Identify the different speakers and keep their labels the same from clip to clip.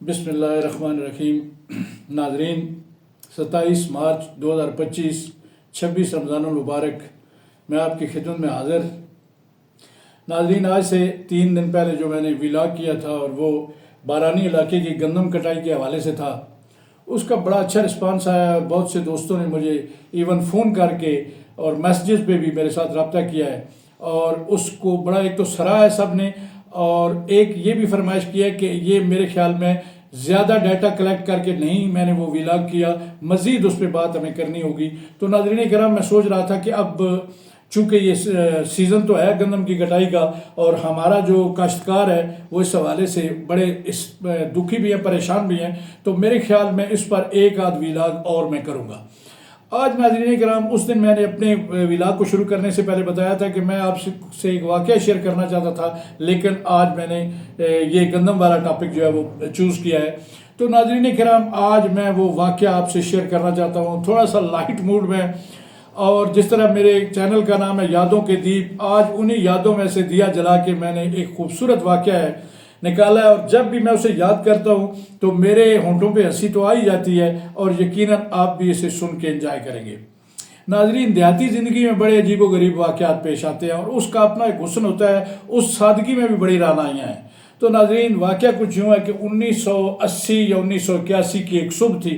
Speaker 1: بسم اللہ الرحمن الرحیم۔ ناظرین، 27 مارچ 2025 26 رمضان المبارک میں آپ کی خدمت میں حاضر۔ ناظرین، آج سے 3 دن پہلے جو میں نے ولاگ کیا تھا اور وہ بارانی علاقے کی گندم کٹائی کے حوالے سے تھا، اس کا بڑا اچھا رسپانس آیا۔ بہت سے دوستوں نے مجھے ایون فون کر کے اور میسیجز پہ بھی میرے ساتھ رابطہ کیا ہے اور اس کو بڑا ایک تو سراہا ہے سب نے، اور ایک یہ بھی فرمائش کی ہے کہ یہ میرے خیال میں زیادہ ڈیٹا کلیکٹ کر کے نہیں میں نے وہ ولاگ کیا، مزید اس پہ بات ہمیں کرنی ہوگی۔ تو ناظرین کرام، میں سوچ رہا تھا کہ اب چونکہ یہ سیزن تو ہے گندم کی کٹائی کا اور ہمارا جو کاشتکار ہے وہ اس حوالے سے بڑے دکھی بھی ہیں، پریشان بھی ہیں، تو میرے خیال میں اس پر ایک آدھ ولاگ اور میں کروں گا۔ آج ناظرین کرام، اس دن میں نے اپنے ولاگ کو شروع کرنے سے پہلے بتایا تھا کہ میں آپ سے ایک واقعہ شیئر کرنا چاہتا تھا، لیکن آج میں نے یہ گندم والا ٹاپک جو ہے وہ چوز کیا ہے۔ تو ناظرین کرام، آج میں وہ واقعہ آپ سے شیئر کرنا چاہتا ہوں تھوڑا سا لائٹ موڈ میں، اور جس طرح میرے چینل کا نام ہے یادوں کے دیپ، آج انہی یادوں میں سے دیا جلا کے میں نے ایک خوبصورت واقعہ ہے نکالا ہے، اور جب بھی میں اسے یاد کرتا ہوں تو میرے ہونٹوں پہ ہنسی تو آ ہی جاتی ہے، اور یقیناً آپ بھی اسے سن کے انجوائے کریں گے۔ ناظرین، دیہاتی زندگی میں بڑے عجیب و غریب واقعات پیش آتے ہیں اور اس کا اپنا ایک حسن ہوتا ہے، اس سادگی میں بھی بڑی رعنائیاں ہیں۔ تو ناظرین، واقعہ کچھ یوں ہے کہ 1980 یا 1981 کی ایک صبح تھی،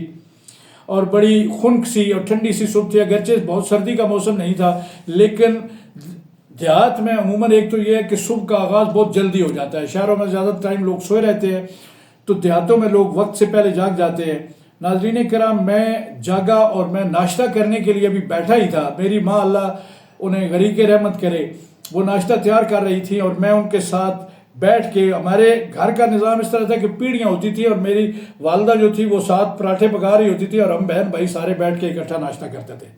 Speaker 1: اور بڑی خنک سی اور ٹھنڈی سی صبح تھی۔ اگرچہ بہت سردی کا موسم نہیں تھا، لیکن دیہات میں عموماً ایک تو یہ ہے کہ صبح کا آغاز بہت جلدی ہو جاتا ہے۔ شہروں میں زیادہ ٹائم لوگ سوئے رہتے ہیں، تو دیہاتوں میں لوگ وقت سے پہلے جاگ جاتے ہیں۔ ناظرین کرام، میں جاگا اور میں ناشتہ کرنے کے لیے ابھی بیٹھا ہی تھا۔ میری ماں، اللہ انہیں غریق رحمت کرے، وہ ناشتہ تیار کر رہی تھی اور میں ان کے ساتھ بیٹھ کے، ہمارے گھر کا نظام اس طرح تھا کہ پیڑیاں ہوتی تھی اور میری والدہ جو تھی وہ ساتھ پراٹھے پکا رہی ہوتی تھی اور ہم بہن بھائی سارے بیٹھ کے اکٹھا ناشتہ کرتے تھے۔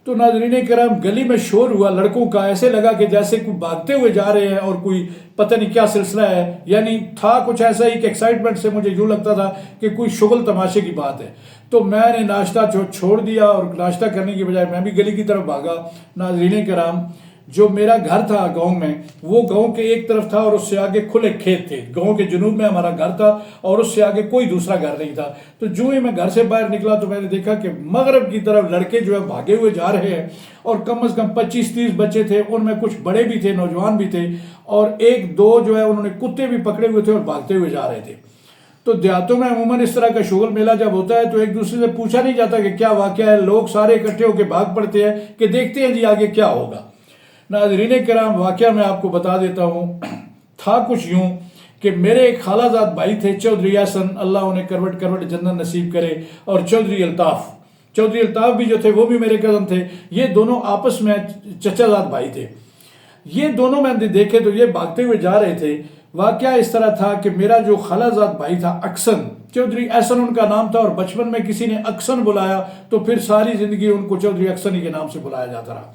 Speaker 1: تو ناظرین کرام، گلی میں شور ہوا لڑکوں کا، ایسے لگا کہ جیسے کوئی بھاگتے ہوئے جا رہے ہیں اور کوئی پتہ نہیں کیا سلسلہ ہے، یعنی تھا کچھ ایسا ہی کہ ایکسائٹمنٹ سے مجھے یوں لگتا تھا کہ کوئی شغل تماشے کی بات ہے۔ تو میں نے ناشتہ چھوڑ دیا اور ناشتہ کرنے کی بجائے میں بھی گلی کی طرف بھاگا۔ ناظرین کرام، جو میرا گھر تھا گاؤں میں، وہ گاؤں کے ایک طرف تھا اور اس سے آگے کھلے کھیت تھے۔ گاؤں کے جنوب میں ہمارا گھر تھا اور اس سے آگے کوئی دوسرا گھر نہیں تھا۔ تو جو ہی میں گھر سے باہر نکلا تو میں نے دیکھا کہ مغرب کی طرف لڑکے جو ہے بھاگے ہوئے جا رہے ہیں، اور کم از کم 25-30 بچے تھے، ان میں کچھ بڑے بھی تھے، نوجوان بھی تھے، اور 1-2 جو ہے انہوں نے کتے بھی پکڑے ہوئے تھے اور بھاگتے ہوئے جا رہے تھے۔ تو دیہاتوں میں عموماً اس طرح کا شغل میلہ جب ہوتا ہے تو ایک دوسرے سے پوچھا نہیں جاتا کہ کیا واقعہ ہے، لوگ سارے اکٹھے ہو کے بھاگ پڑتے ہیں کہ دیکھتے ہیں جی آگے کیا ہوگا۔ ناظرین کرام، واقعہ میں آپ کو بتا دیتا ہوں۔ تھا کچھ یوں کہ میرے ایک خالہ زاد بھائی تھے، چودھری احسن، اللہ انہیں کروٹ کروٹ جنت نصیب کرے، اور چودھری الطاف بھی جو تھے وہ بھی میرے کزن تھے۔ یہ دونوں آپس میں چچا زاد بھائی تھے۔ یہ دونوں میں دیکھے تو یہ بھاگتے ہوئے جا رہے تھے۔ واقعہ اس طرح تھا کہ میرا جو خالہ زاد بھائی تھا اکسن، چودھری احسن ان کا نام تھا، اور بچپن میں کسی نے اکسن بلایا تو پھر ساری زندگی ان کو چودھری اکسن ہی کے نام سے بلایا جاتا رہا۔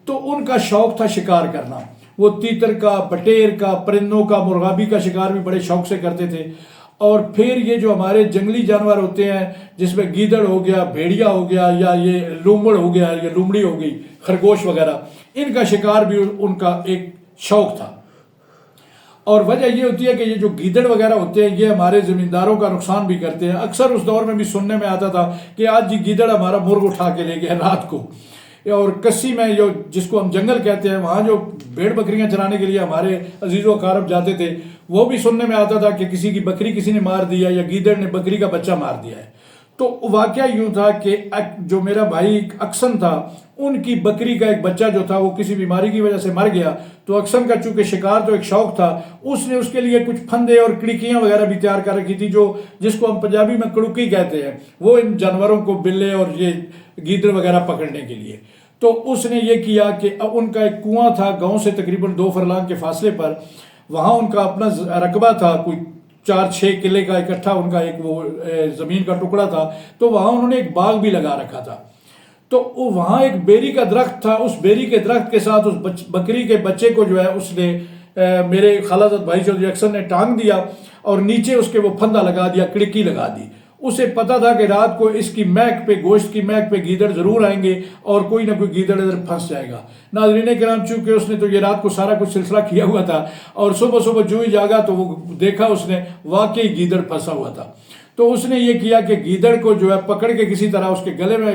Speaker 1: تو ان کا شوق تھا شکار کرنا، وہ تیتر کا، بٹیر کا، پرندوں کا، مرغابی کا شکار بھی بڑے شوق سے کرتے تھے۔ اور پھر یہ جو ہمارے جنگلی جانور ہوتے ہیں، جس میں گیدڑ ہو گیا، بھیڑیا ہو گیا، یا یہ لومڑ ہو گیا، یا لومڑی ہو گئی، خرگوش وغیرہ، ان کا شکار بھی ان کا ایک شوق تھا۔ اور وجہ یہ ہوتی ہے کہ یہ جو گیدڑ وغیرہ ہوتے ہیں یہ ہمارے زمینداروں کا نقصان بھی کرتے ہیں۔ اکثر اس دور میں بھی سننے میں آتا تھا کہ آج جی گیدڑ ہمارا مرغ اٹھا کے لے گیا رات کو۔ اور کسی میں جو جس کو ہم جنگل کہتے ہیں، وہاں جو بھیڑ بکریاں چرانے کے لیے ہمارے عزیز و اقارب جاتے تھے، وہ بھی سننے میں آتا تھا کہ کسی کی بکری کسی نے مار دیا یا گیدڑ نے بکری کا بچہ مار دیا ہے۔ تو واقعہ یوں تھا کہ جو میرا بھائی اکسن تھا، ان کی بکری کا ایک بچہ جو تھا وہ کسی بیماری کی وجہ سے مر گیا۔ تو اکسن کا چونکہ شکار تو ایک شوق تھا، اس نے اس کے لیے کچھ پھندے اور کڑکیاں وغیرہ بھی تیار کر رکھی تھی، جس کو ہم پنجابی میں کڑکی کہتے ہیں، وہ ان جانوروں کو، بلے اور یہ گیدڑ وغیرہ پکڑنے کے لیے۔ تو اس نے یہ کیا کہ ان کا ایک کنواں تھا گاؤں سے تقریباً 2 فرلانگ کے فاصلے پر، وہاں ان کا اپنا رقبہ تھا، کوئی 4-6 کلے کا اکٹھا ان کا ایک وہ زمین کا ٹکڑا تھا۔ تو وہاں انہوں نے ایک باغ بھی لگا رکھا تھا۔ تو وہاں ایک بیری کا درخت تھا، اس بیری کے درخت کے ساتھ اس بکری کے بچے کو جو ہے اس نے میرے خالہ زاد بھائی چودھری اکسن نے ٹانگ دیا اور نیچے اس کے وہ پھندا لگا دیا، کڑکی لگا دی۔ اسے پتا تھا کہ رات کو اس کی مہک پہ، گوشت کی مہک پہ گیدڑ ضرور آئیں گے اور کوئی نہ کوئی گیدڑ ادھر پھنس جائے گا۔ ناظرین کرام، چونکہ اس نے تو یہ رات کو سارا کچھ سلسلہ کیا ہوا تھا اور صبح صبح جو ہی جاگا تو وہ دیکھا اس نے واقعی گیدڑ پھنسا ہوا تھا۔ تو اس نے یہ کیا کہ گیدڑ کو جو ہے پکڑ کے کسی طرح اس کے گلے میں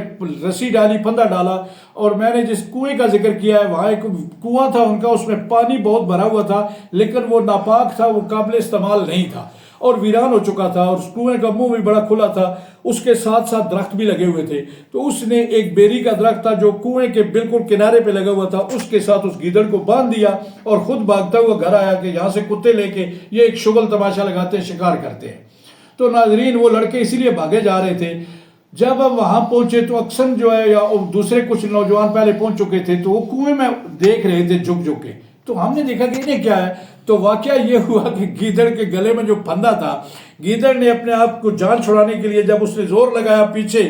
Speaker 1: رسی ڈالی، پھندا ڈالا، اور میں نے جس کنویں کا ذکر کیا ہے وہاں ایک کنواں تھا ان کا، اس میں پانی بہت بھرا ہوا تھا لیکن وہ ناپاک تھا، وہ قابل استعمال نہیں تھا اور ویران ہو چکا تھا، اور اس کنویں کا منہ بھی بڑا کھلا تھا، اس کے ساتھ ساتھ درخت بھی لگے ہوئے تھے۔ تو اس نے ایک بیری کا درخت تھا جو کنویں کے بالکل کنارے پہ لگا ہوا تھا، اس کے ساتھ اس گیدڑ کو باندھ دیا اور خود بھاگتا ہوا گھر آیا کہ یہاں سے کتے لے کے یہ ایک شغل تماشا لگاتے ہیں، شکار کرتے ہیں۔ تو ناظرین وہ لڑکے اسی لیے بھاگے جا رہے تھے۔ جب ہم وہاں پہنچے تو اکثر جو ہے یا دوسرے کچھ نوجوان پہلے پہنچ چکے تھے تو وہ کنویں میں دیکھ رہے تھے جھک جھک کے۔ تو ہم نے دیکھا کہ انہیں کیا ہے، تو واقعہ یہ ہوا کہ گیدڑ کے گلے میں جو پھندا تھا، گیدڑ نے اپنے آپ کو جان چھڑانے کے لیے جب اس نے زور لگایا پیچھے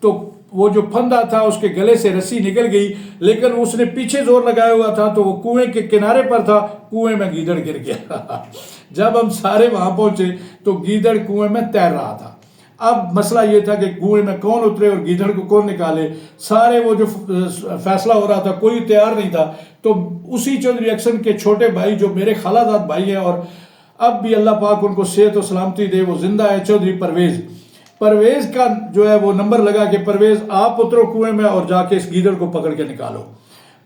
Speaker 1: تو وہ جو پھندا تھا اس کے گلے سے رسی نکل گئی، لیکن اس نے پیچھے زور لگایا ہوا تھا تو وہ کنویں کے کنارے پر تھا، کنویں میں گیدڑ گر گیا۔ جب ہم سارے وہاں پہنچے تو گیدڑ کنویں میں تیر رہا تھا۔ اب مسئلہ یہ تھا کہ کنویں میں کون اترے اور گیدڑ کو کون نکالے، سارے وہ جو فیصلہ ہو رہا تھا کوئی تیار نہیں تھا۔ تو اسی چودھری اکسن کے چھوٹے بھائی جو میرے خالہ زاد بھائی ہیں اور اب بھی اللہ پاک ان کو صحت و سلامتی دے، وہ زندہ ہے، چودھری پرویز کا جو ہے وہ نمبر لگا کہ پرویز آپ اترو کنویں میں اور جا کے اس گیدڑ کو پکڑ کے نکالو۔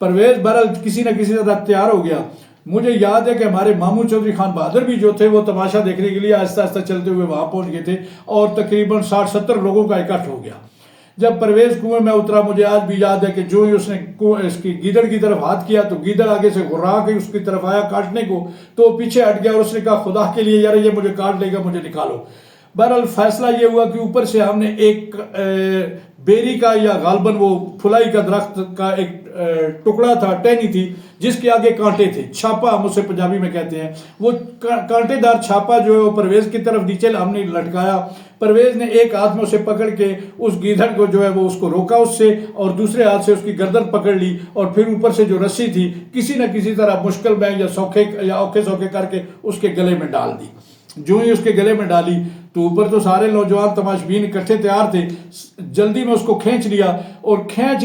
Speaker 1: پرویز بہرحال کسی نہ کسی طرح تیار ہو گیا۔ مجھے یاد ہے کہ ہمارے ماموں چودھری خان بہادر بھی جو تھے وہ تماشا دیکھنے کے لیے آہستہ آہستہ چلتے ہوئے وہاں پہنچ گئے تھے اور تقریباً 60-70 لوگوں کا اکٹھ ہو گیا۔ جب پرویز کنویں میں اترا مجھے آج بھی یاد ہے کہ جو ہی اس نے اس کی گیدڑ کی طرف ہاتھ کیا تو گیدڑ آگے سے غرا کے اس کی طرف آیا کاٹنے کو، تو وہ پیچھے ہٹ گیا اور اس نے کہا خدا کے لیے یار یہ مجھے کاٹ لے گا، مجھے نکالو۔ بہرحال فیصلہ یہ ہوا کہ اوپر سے ہم نے ایک بیری کا یا غالباً وہ پھلائی کا درخت کا ایک ٹکڑا تھا، ٹہنی تھی جس کے آگے کانٹے تھے، چھاپا ہم اسے پنجابی میں کہتے ہیں، وہ کانٹے دار چھاپا جو ہے وہ پرویز کی طرف نیچے ہم نے لٹکایا۔ پرویز نے ایک ہاتھ میں اسے پکڑ کے اس گیدڑ کو جو ہے وہ اس کو روکا اس سے، اور دوسرے ہاتھ سے اس کی گردن پکڑ لی اور پھر اوپر سے جو رسی تھی کسی نہ کسی طرح مشکل میں یا سوکھے یا اوکھے سوکھے کر کے اس کے گلے میں ڈال دی۔ جو ہی اس کے گلے میں ڈالی تو اوپر تو سارے نوجوان تماشبین اکٹھے تیار تھے، جلدی میں اس کو کھینچ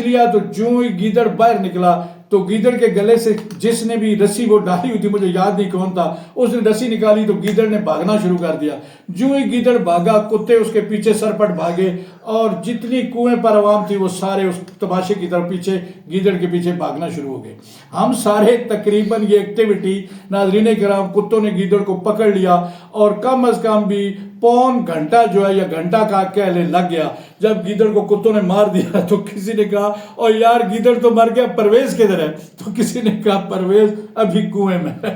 Speaker 1: لیا تو جو ہی گیدڑ باہر نکلا تو گیدڑ کے گلے سے جس نے بھی رسی وہ ڈالی ہوئی تھی، مجھے یاد نہیں کون تھا، اس نے رسی نکالی تو گیدڑ نے بھاگنا شروع کر دیا۔ جو ہی گیدڑ بھاگا کتے اس کے پیچھے سرپٹ بھاگے اور جتنی کنویں پر عوام تھی وہ سارے اس تماشے کی طرف پیچھے گیدڑ کے پیچھے بھاگنا شروع ہو گئے۔ ہم سارے تقریباً یہ ایکٹیویٹی ناظرین کرام، کتوں نے گیدڑ کو پکڑ لیا اور کم از کم بھی پون گھنٹہ جو ہے یا گھنٹہ کا کہلے لگ گیا۔ جب گیدڑ کو کتوں نے مار دیا تو کسی نے کہا اور یار گیدڑ تو مر گیا، پرویز کدھر ہے؟ تو کسی نے کہا پرویز ابھی کنویں میں۔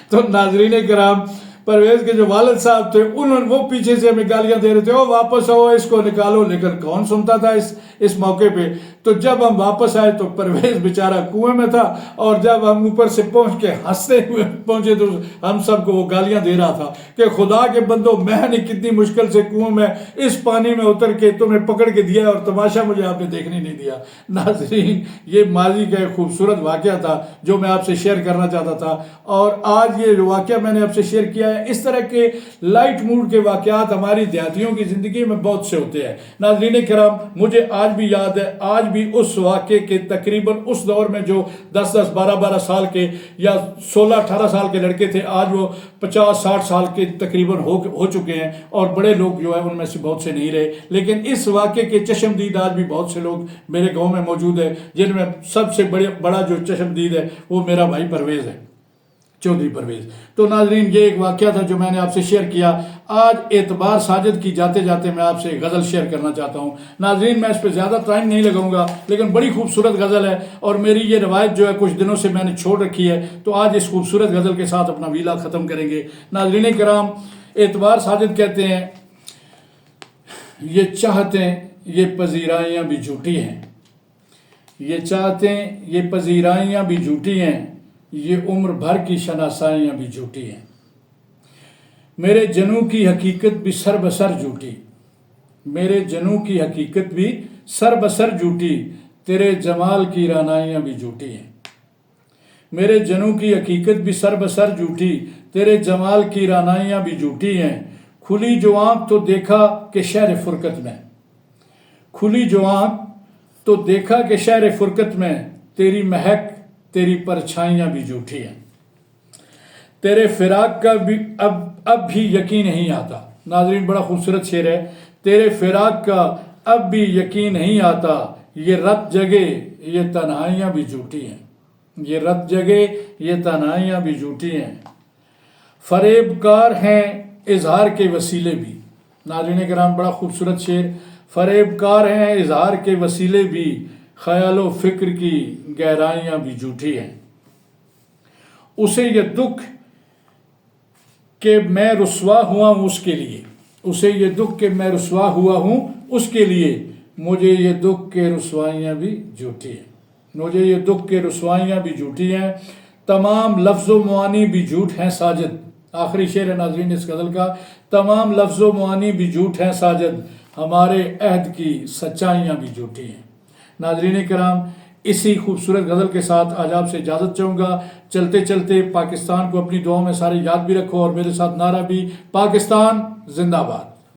Speaker 1: تو ناظرین کرام، پرویز کے جو والد صاحب تھے وہ پیچھے سے ہمیں گالیاں دے رہے تھے، او واپس آؤ اس کو نکالو، لیکن کون سنتا تھا اس موقع پہ۔ تو جب ہم واپس آئے تو پرویز بیچارہ کنویں میں تھا اور جب ہم اوپر سے پہنچ کے ہنستے ہوئے پہنچے تو ہم سب کو وہ گالیاں دے رہا تھا کہ خدا کے بندو، میں نے کتنی مشکل سے کنویں میں اس پانی میں اتر کے تمہیں پکڑ کے دیا اور تماشا مجھے آپ نے دیکھنے نہیں دیا۔ ناظرین، یہ ماضی کا ایک خوبصورت واقعہ تھا جو میں آپ سے شیئر کرنا چاہتا تھا، اور آج یہ جو واقعہ میں نے آپ سے شیئر کیا ہے، اس طرح کے لائٹ موڈ کے واقعات ہماری دیہاتیوں کی زندگی میں بہت سے ہوتے ہیں۔ ناظرین کرام، مجھے آج بھی یاد ہے، آج بھی اس واقعے کے تقریباً اس دور میں جو 10-10 12-12 سال کے یا 16-18 سال کے لڑکے تھے، آج وہ 50-60 سال کے تقریباً ہو چکے ہیں اور بڑے لوگ جو ہے ان میں سے بہت سے نہیں رہے، لیکن اس واقعے کے چشمدید آج بھی بہت سے لوگ میرے گاؤں میں موجود ہیں، جن میں سب سے بڑا جو چشمدید ہے وہ میرا بھائی پرویز ہے، چودھری پرویز۔ تو ناظرین، یہ ایک واقعہ تھا جو میں نے آپ سے شیئر کیا۔ آج اعتبار ساجد کی جاتے جاتے میں آپ سے ایک غزل شیئر کرنا چاہتا ہوں۔ ناظرین، میں اس پہ زیادہ ٹائم نہیں لگاؤں گا، لیکن بڑی خوبصورت غزل ہے اور میری یہ روایت جو ہے کچھ دنوں سے میں نے چھوڑ رکھی ہے، تو آج اس خوبصورت غزل کے ساتھ اپنا ویلا ختم کریں گے۔ ناظرین کرام، اعتبار ساجد کہتے ہیں، یہ چاہتے یہ پذیرائیاں بھی جھوٹی ہیں، یہ چاہتے یہ پذیرائیاں بھی جھوٹی ہیں، یہ عمر بھر کی شناسائیاں بھی جھوٹی ہیں، میرے جنوں کی حقیقت بھی سر بسر جھوٹی، میرے جنوں کی حقیقت بھی سر بسر جھوٹی، تیرے جمال کی رعنائیاں بھی جھوٹی ہیں، میرے جنوں کی حقیقت بھی سر بسر جھوٹی، تیرے جمال کی رعنائیاں بھی جھوٹی ہیں، کھلی جو آنکھ تو دیکھا کہ شہر فرقت میں، کھلی جو آنکھ تو دیکھا کہ شہر فرقت میں تیری مہک تیری پرچھائیاں بھی جھوٹی ہیں، تیرے فراق کا بھی اب بھی یقین نہیں آتا۔ ناظرین بڑا خوبصورت شعر ہے، تیرے فراق کا اب بھی یقین نہیں آتا، یہ رت جگے یہ تنہائیاں بھی جھوٹی ہیں، یہ رت جگے یہ تنہائیاں بھی جھوٹی ہیں، فریب کار ہیں اظہار کے وسیلے بھی۔ ناظرین کرام بڑا خوبصورت شعر، فریب کار ہیں اظہار کے وسیلے بھی، خیال و فکر کی گہرائیاں بھی جھوٹی ہیں، اسے یہ دکھ کہ میں رسوا ہوا ہوں اس کے لیے، اسے یہ دکھ کہ میں رسوا ہوا ہوں اس کے لیے، مجھے یہ دکھ کہ رسوائیاں بھی جھوٹی ہیں، مجھے یہ دکھ کہ رسوائیاں بھی جھوٹی ہیں، تمام لفظ و معانی بھی جھوٹ ہیں ساجد۔ آخری شعر ہے ناظرین اس غزل کا، تمام لفظ و معانی بھی جھوٹ ہیں ساجد، ہمارے عہد کی سچائیاں بھی جھوٹی ہیں۔ ناظرین کرام اسی خوبصورت غزل کے ساتھ آج آپ سے اجازت چاہوں گا۔ چلتے چلتے پاکستان کو اپنی دعاؤں میں سارے یاد بھی رکھو، اور میرے ساتھ نعرہ بھی، پاکستان زندہ باد۔